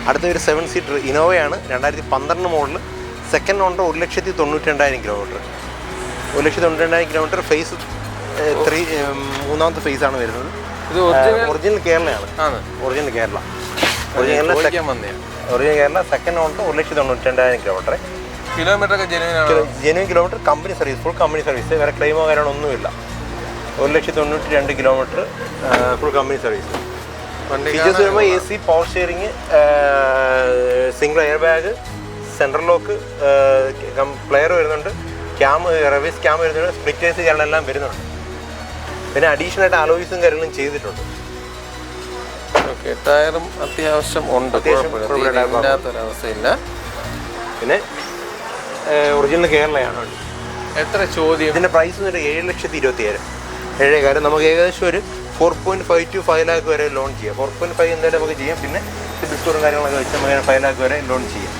അടുത്തൊരു 7 സീറ്റർ ഇന്നോവയാണ്. 2012 model. Second owner 1,92,000 kilometre. 1,92,000 kilometre. Phase 3 മൂന്നാമത്തെ ഫേസാണ് വരുന്നത്. ഇത് ഒറിജിനൽ കേരളയാണ്. Original Kerala. Original Kerala. Second owner 1,92,000 kilometre. Kilometre ഒക്കെ genuine kilometre. Company service, full company service. വേറെ ക്ലെയിമോ കാര്യങ്ങളൊന്നുമില്ല. 1,92,000 kilometre full company service. Features വരുമ്പോൾ AC, power steering, single air bag, central lock, player വരുന്നുണ്ട്, റിവേഴ്സ് ക്യാം വരുന്നുണ്ട്, സ്പ്ലിറ്റേഴ്സ് കാര്യങ്ങളെല്ലാം വരുന്നുണ്ട്. പിന്നെ അഡീഷണൽ ആയിട്ട് അലോയ്സും കാര്യങ്ങളും ചെയ്തിട്ടുണ്ട്. ടയറും അത്യാവശ്യം ഉണ്ട്, അവസ്ഥയില്ല. പിന്നെ ഒറിജിനൽ കേരളയാണ്. എത്ര ചോദ്യം? ഇതിൻ്റെ പ്രൈസ് വന്നിട്ട് 7,20,000. 7,000. നമുക്ക് ഏകദേശം ഒരു 4.5 to 5 lakh വരെ ലോൺ ചെയ്യാം. 4.5 എന്തായാലും നമുക്ക് ചെയ്യാം. പിന്നെ സിബിൽ സ്കോറും കാര്യങ്ങളൊക്കെ വെച്ച് നമുക്ക് 5 lakh വരെ ലോൺ ചെയ്യാം.